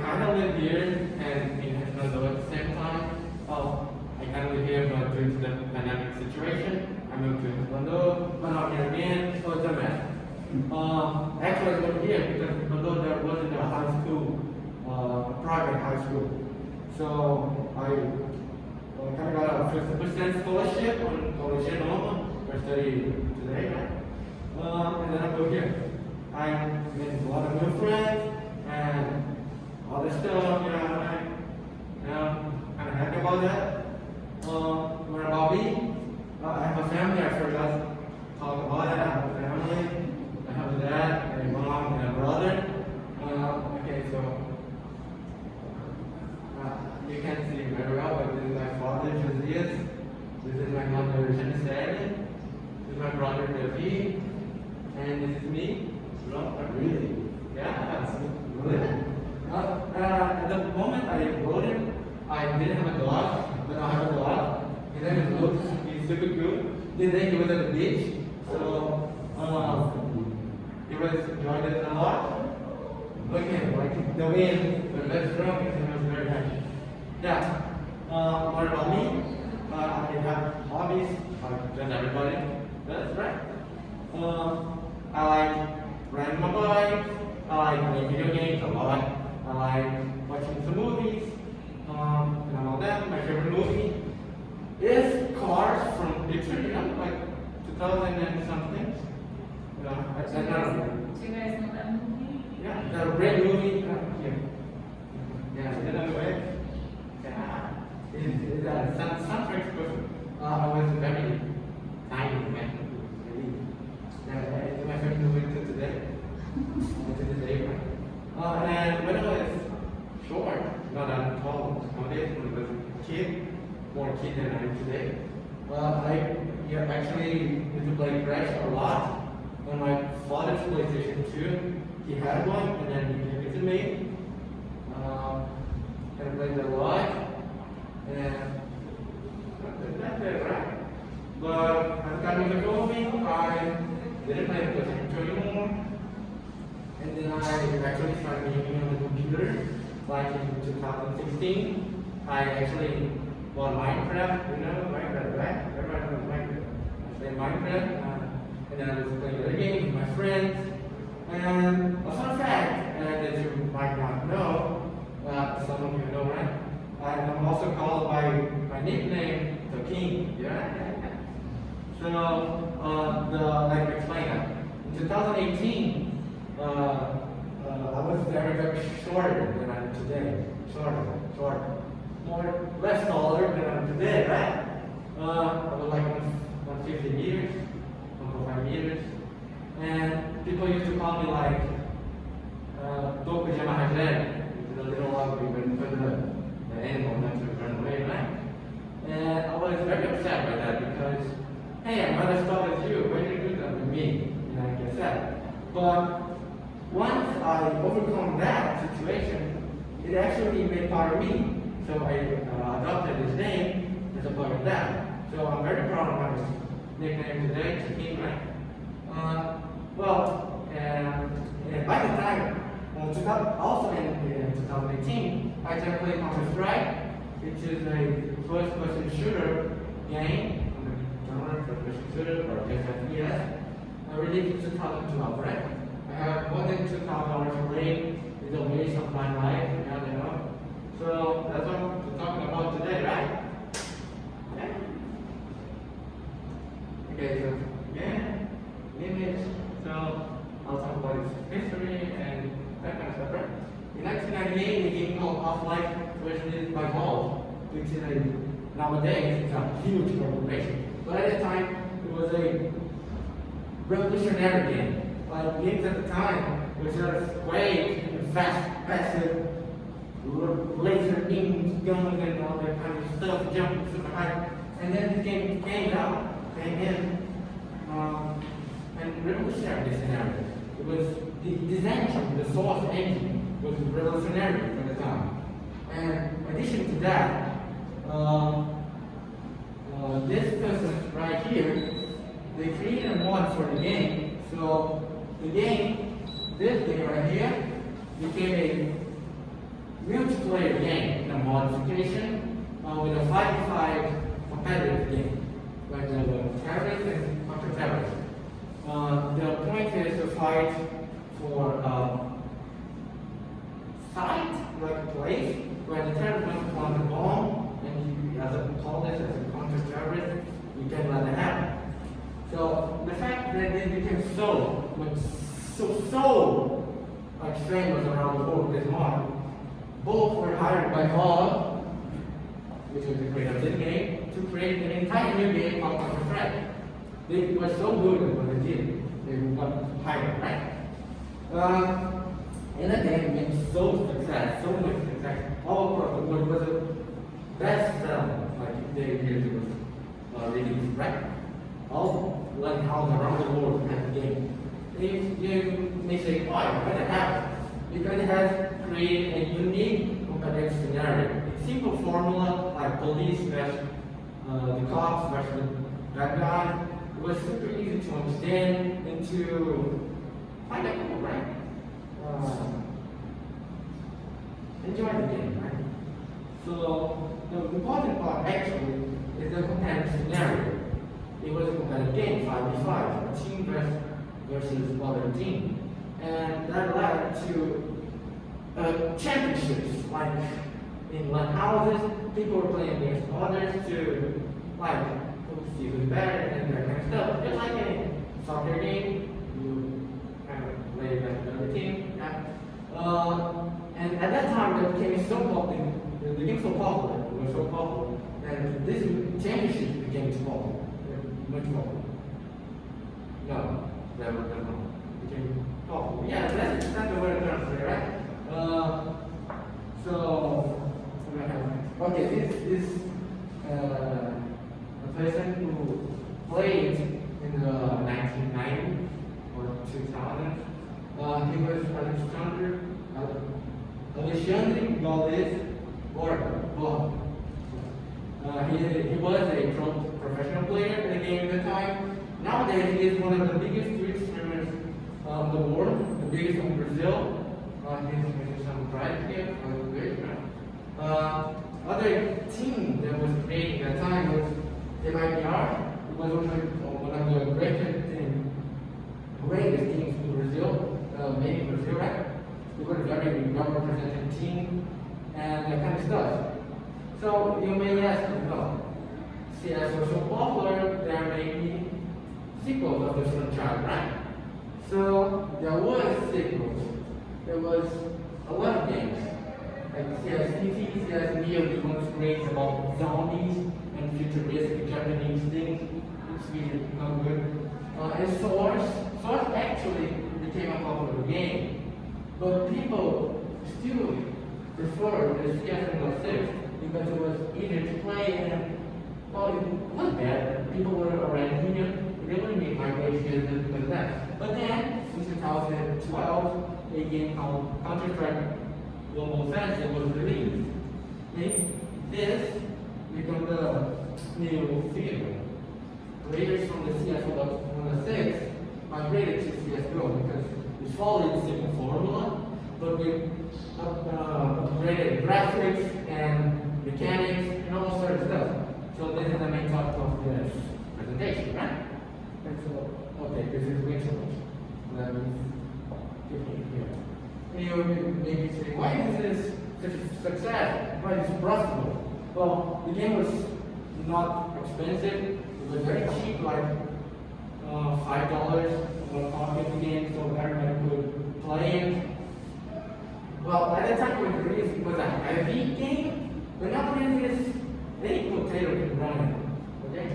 kind of live here and in Hernando at the same time. Oh, I kind of live here, but due to the pandemic situation, I moved to Hernando, but now here again, so it's a mess. Actually, I moved here because Hernando there wasn't a high school, private high school. So I kind of got a 50% scholarship on college in Roma, where I study today, right? And then I moved here. I made a lot of new friends and all this stuff, kind of happy about that. What about me? I have a family, I forgot to talk about it. I have a family, I have a dad, a mom, and a brother. Okay, so you can't see very well, but this is my father, Josias. This is my mother, Genevieve. This is my brother, David. And this is me. Really? Yeah, that's really. At the moment I wrote him, I didn't have a dog, but I have a dog. His name is Luke. He's super good. This day he was at the beach, so he was enjoying it a lot. Look at him, like the wind, the best drum, he was very happy. Yeah. What about me? I have hobbies, like just everybody does, right? I like riding my bike. I like playing video games a lot. I like watching some movies. And all that. My favorite movie is Cars from Pixar, like 2000 and something. Do you guys know that movie? Yeah, the red movie. Yeah, you know it. Yeah, it's soundtrack's perfect. I was very tiny man. It's my favorite movie to today. To this day, right? And when I was short, not that tall, nowadays when I was a kid, more kid than I am today, I actually used to play Crash a lot. On my father's PlayStation 2, he had one, and then he gave it to me. And I played it a lot. And that's it, right? But at the time of the movie, I didn't play PlayStation 2 anymore. And then I actually started gaming on the computer, like in 2016. I actually bought Minecraft, Minecraft, right? Everybody knows Minecraft. I played Minecraft, and then I was playing other games with my friends. And a fun fact that you might not know, some of you know, right? I'm also called by my nickname, the King. Yeah. So, let me explain that. In 2018, I was very, very shorter than I am today. Shorter. Less taller than I am today, right? I was like 150 meters, 1.5 meters. And people used to call me like, Doku Jamahajed, the little ugly when the animal not to run away, right? And I was very upset by that because, hey, I'm not as tall as you, why did you do that with me? And I get sad. But once I overcome that situation, it actually made part of me. So I adopted his name as a part of that. So I'm very proud of my nickname today, King, right? By the time, also in 2018, I started playing Counter-Strike, which is a first-person shooter game, first-person shooter, or FPS. I released in 2012, right? I have more than 2,000 hours played. It's a waste of my life, So that's what we're talking about today, right? Yeah. Okay, so image. So I'll talk about its history and that kind of stuff, right? In 1998, a game called Half-Life was released by Valve, which is nowadays it's a huge corporation. But at the time, it was a revolutionary game. Like games at the time was just great and fast, passive, laser beams, guns, and all that kind of stuff, jumping super high. And then this game came in, and revolutionary this scenario. It was this engine, the source engine, was revolutionary for the time. And in addition to that, this person right here, they created a mod for the game. So the game, this thing right here, became multiplayer game in a modification with a 5v5 competitive game, where there were terrorists and counter-terrorists. The point is to fight for site, like a place, where the terrorist wants to plant a bomb, and you, as a police, as a counter-terrorist, you can let it happen. So the fact that it became so like famous around the world this month, both were hired by Hall, which was the creator of this game, to create an entire new game called Counter-Strike. They were so good at what they did, they got hired, right? And the game became so much success, all across the world. It was the best seller, like they usually was released, right? All like houses around the world had the game. You may say, why did it happen? Because it has created a unique competitive scenario. A simple formula like police versus the cops versus the bad guy. It was super easy to understand and to find out cool, right? Enjoy the game, right? So the important part actually is the competitive scenario. It was a competitive game, 5v5, a team versus other team. And that led to championships, like in one houses, people were playing against others to like see who's better and that kind of stuff. Just like a soccer game, you kind of play against another team. And at that time, it became so popular. The game so popular, it was so popular, and this championship became popular, much popular. No, never. Became popular. Yeah, that's the word I'm trying to say, right? Okay, this a person who played in the 1990s or 2000s. He was Alexandre Gaules Borja. He was a professional player in the game at the time. Nowadays, he is one of the biggest Twitch streamers in the world, the biggest in Brazil. He's making some pride here. Other team that was created at that time was MIBR. It was one of the greatest teams in Brazil, made in Brazil, right? It was a very well-represented team and that kind of stuff. So you may ask, CS was so popular, there may be sequels of the franchise, right? So there was sequels. There was a lot of games. Like CSCC, CS Neo, the ones great about zombies and futuristic Japanese things. It's really not good. And Source actually became a popular game. But people still prefer the CS 6 because it was easier to play and, well, it wasn't bad. People were already here. They wouldn't be migration because of that. But then, in 2012, a game called Counter-Strike Global Offensive was released. This became the new theater. Players from the CS106 migrated to CSGO because it followed the same formula, but with upgraded graphics and mechanics and all sorts of stuff. So this is the main topic of this presentation, right? And so, okay, this is way too much. Let me give it here. And you may be saying, why is this such a success? Why is it profitable? Well, the game was not expensive. It was very cheap, like $5 one copy of the game, so everybody could play it. Well, at the time when it released, it was a heavy game, but nowadays any potato can run it. Okay?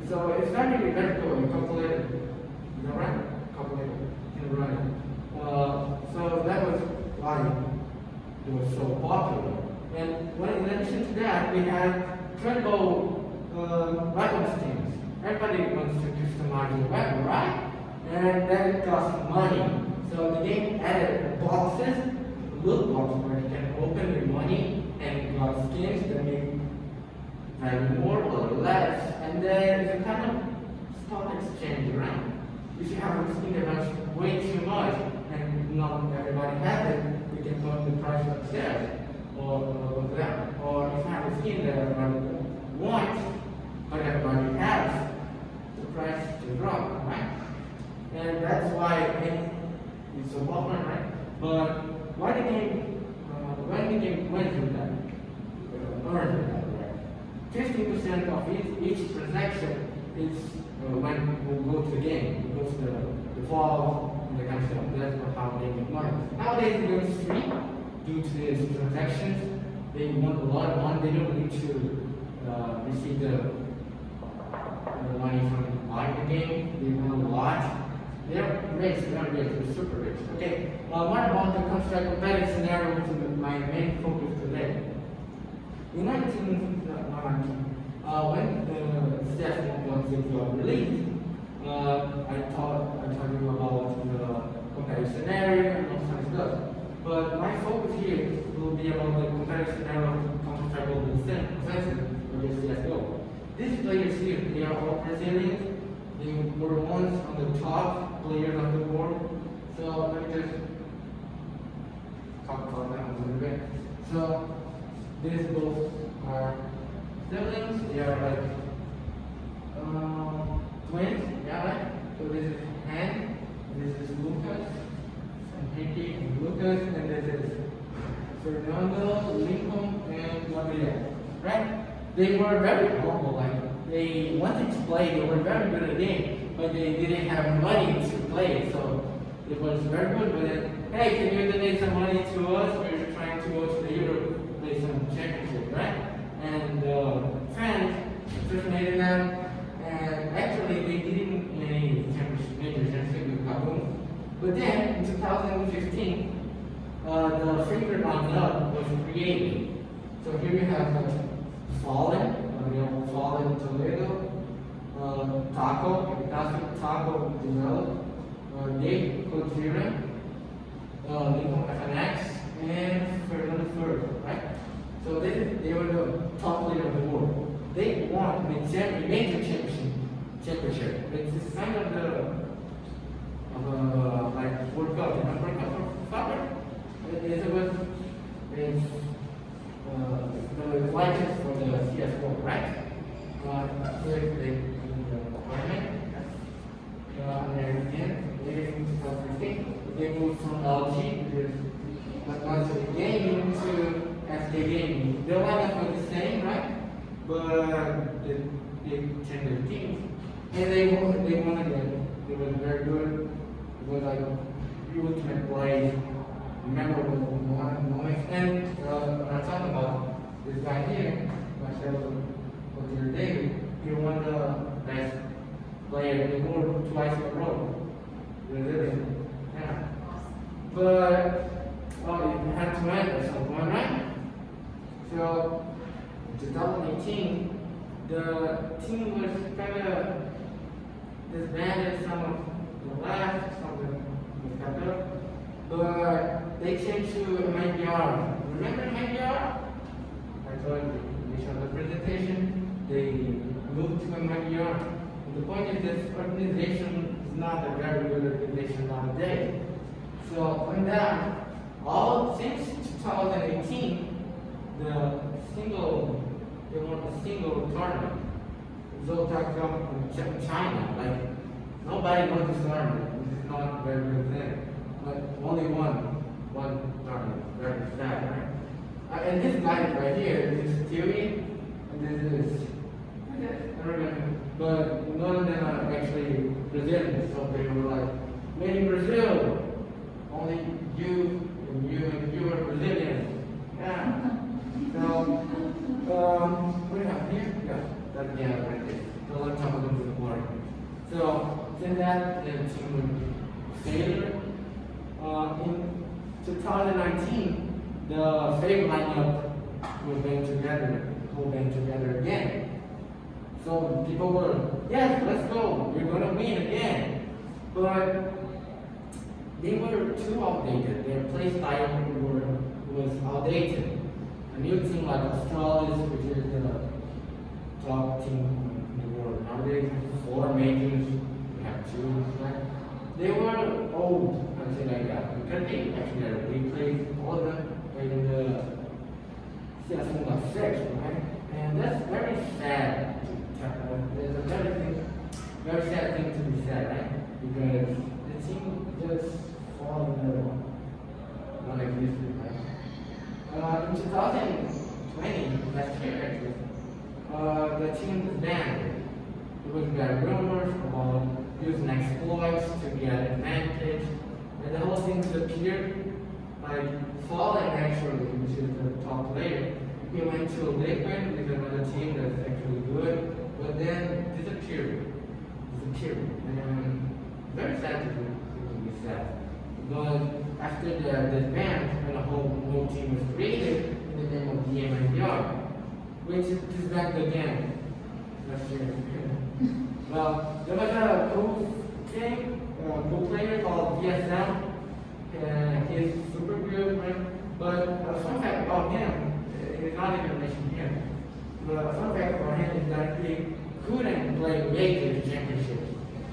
So it's very vertical and calculated. Is that right? Calculated can run it. So that was why it was so popular. And when, in addition to that, we had incredible weapons teams. Everybody wants to customize the weapon, right? And that costs money. So the game added boxes, loot boxes where you can open your money and got skins that may value more or less. And then it's a kind of stock exchange, right? If you have a skin that values way too much and not everybody has it, we can put the price upstairs. or if I have a skin that everybody wants, but everybody has, the price to drop, right? And that's why it's so popular, right? But why the game, when the game wins with that, earns with that, right? 50% of each transaction is when we go to the game, we go to the fall, and the kind of stuff. That's how they make money. Nowadays, the game is free due to these transactions. They want a lot of money. They don't need to receive the money from buying the game. They want a lot. They're rich, they're not rich, they're super rich. Okay, what about the construct competitive scenario, which is my main focus today? In 1919, when the CS 1.6 was released, I told you about the competitive scenario and all kinds of stuff. But my focus here will be about the competitive scenario of Counter-Strike Global Offensive, or the CSGO. These players here, they are all Brazilians. They were once on the top players of the world. So let me just talk about that a little bit. So these both are siblings. They are like twins. Yeah, right? So this is Han, this is Lucas, and Henry and Lucas, and this is Fernando, Lincoln, and Gabriel. Right? They were very humble, like they wanted to play, they were very good at the game, but they didn't have money to play, so it was very good. But then, hey, can you donate some money to us? We're trying to go to the Europe to play some championship, right? And fans impersonated them, and actually they didn't win any major championship with Kaboom. But then in 2015, the favorite lineup was created. So here we have Fallen. We have Fallen Toledo, Taco, Taco Develop, Dave Kojira, Lincoln FNX, and Fernando Further, right? So they were the top player of the world. They won the major championship. It's kind of the like World Cup, you know, World Cup for soccer. It's the license for the CSGO, right? Here they in the apartment. And again, in 2015, they moved from LG, which is Advanced Gaming, to SK Gaming. The lineup was the same, right? But they changed their teams. And they won again. It was very good. It was like ultimate play, memorable moments. And when I talk about this guy here, myself, David, he won the best player in the world twice in a row. Brazilian. Yeah. But it had to end at some point, right? So in 2018, the team was kind of disbanded, some of them left, some of them was kept up. But they changed to MIBR. Remember MIBR? I told you, initial presentation. They moved to MIBR. And the point is this organization is not a very good organization nowadays. So from that, since 2018, they won a single tournament. Zotac from China. Like nobody won this tournament. This is not a very good thing. But only one tournament. Very sad, right? And this guy right here, this is Theory, and this is I don't remember. But none of them are actually Brazilians, so they were like, made in Brazil. Only you and you are Brazilians. Yeah. So what do we have here? Yeah, that's the end right there. So let's talk a little bit more. So then that the team was failure. In 2019, the favorite lineup was band together again. So people were, yes, let's go, we're gonna win again. But they were too outdated. Their play style was outdated. A new team like Australis, which is the top team in the world. Nowadays, 4 majors, we have 2, right? They were old, I'd say like that. Because they played all of them, played in the very sad thing to be said, right? Because the team just fall in the non-existent, right? In 2020, last year actually, the team was banned. Because we had rumors about using exploits to get advantage, and the whole thing disappeared, like falling actually, which is the top player. He went to Liquid with another team that's actually good, but then disappeared. And very sad to be sad. But after the ban, when a whole new team was created in the name of DMNBR, which is back again last year. Well, there was a cool player called DSM, and he's super good, right? But a fun fact about him, it's not even mentioned here, but a fun fact about him is that he couldn't play major championships,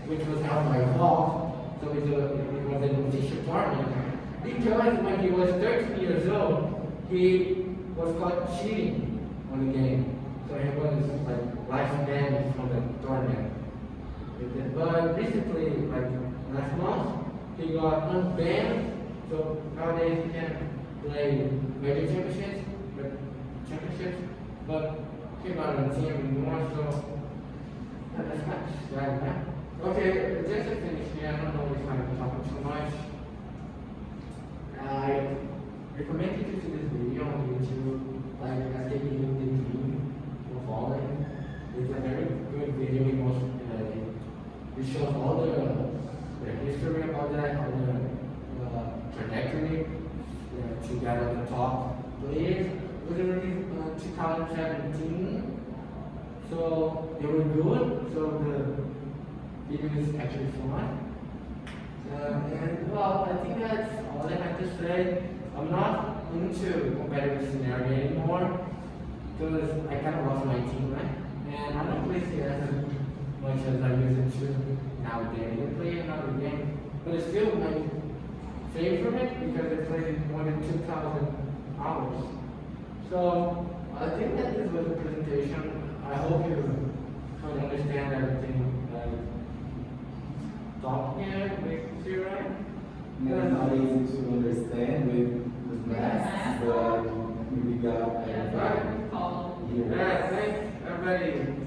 which was held by Valve, so it was an official tournament, because when he was 13 years old, he was caught cheating on the game, so he was like life banned from the tournament. But recently, like last month, he got unbanned, so nowadays he can play major championships, but he's not on the team anymore, so that's not sad, man. Okay, just to finish here, I don't know if I'm talking too much. I recommend you to see this video on YouTube, like I think you the team for following. It's a very good video. It shows all the history about that, all the trajectory to get at the top players. It was released in 2017, so they were good. So the video is actually fun. And well, I think that's all I have to say. I'm not into competitive scenario anymore because I kind of lost my team, right? And I don't play CS as much as I used to nowadays. I play another game, but it's still my favorite because I played more than 2,000 hours. So I think that this was the presentation. I hope you can understand everything that I talked here, makes you right? It's not easy to understand with the masks, but we got everybody here. Yeah, thanks everybody.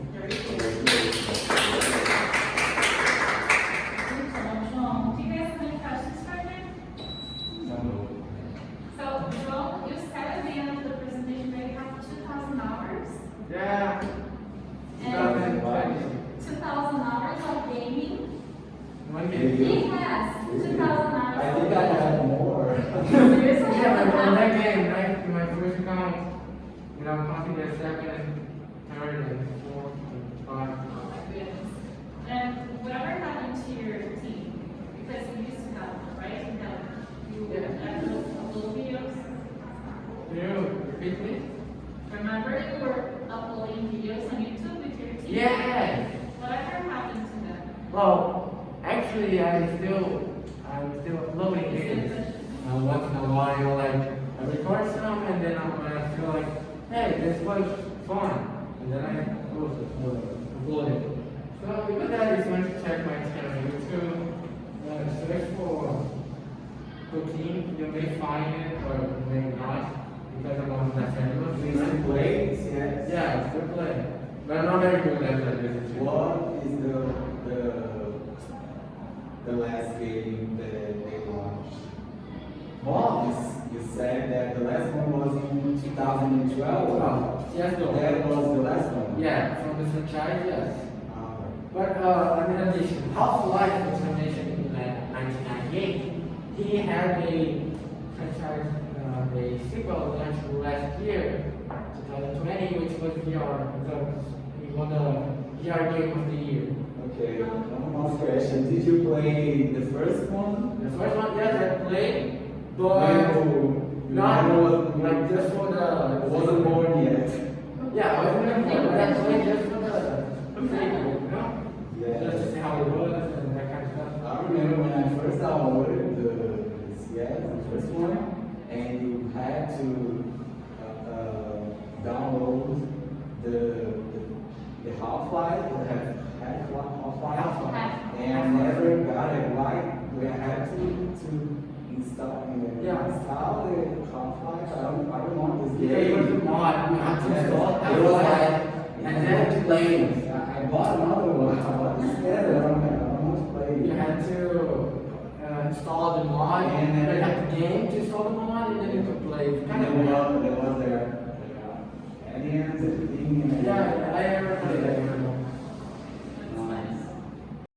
João, do you guys have any questions for me? So, João, you said at the end of the presentation that you have 2,000 hours. Yeah. And 2020. 2,000 hours of gaming. One game. He has 2,000 hours. I think I have more. Seriously? Yeah, but that game, right? In my first account, you know, I'm counting the second, third, and fourth, and five. Oh my goodness. And whatever happened to your team? Because you used to have one, right? You had upload videos. Can you repeat me? Remember you were uploading videos on YouTube with your team? Yeah. Whatever happened to them? Well, actually, I'm still uploading videos. Once in a while, like I record some, and then I feel like, hey, this was fun, and then I upload it. So with that, if you want to check my channel on YouTube, search for cooking. You may find it or may not, because I'm on that channel. We still play CS? Yeah, still play. But I'm not very good at that. What is the last game that they launched? What? You said that the last one was in 2012. Yes, no. That was the last one. Yeah, from the franchise, yes. Ah, But in addition, Half-Life was mentioned in 1998. He had a franchise, a sequel launched last year, 2020, which was VR. He won the VR Game of the Year. okay. One more question. Did you play the first one? The first one, yes, I played, but When not you like just for the. wasn't born yet. Yeah, I wasn't born, but I played just for the sequel, you know? Yeah. Just to see how it was and that kind of stuff. I remember when I first downloaded the CS, the first one, and you had to download the Half-Life. Half-Life, and never got it right. We had to install the Half-Life. I don't want this Yeah, it was game. a mod. We had to install It was Half-Life, like, and then to play it. I bought another one. I bought this together. I almost played You it. had to install the mod, and then you had the game to install the mod, and then you could play. It's kind of weird. There was their aliens, everything. And Yeah, I ever played that.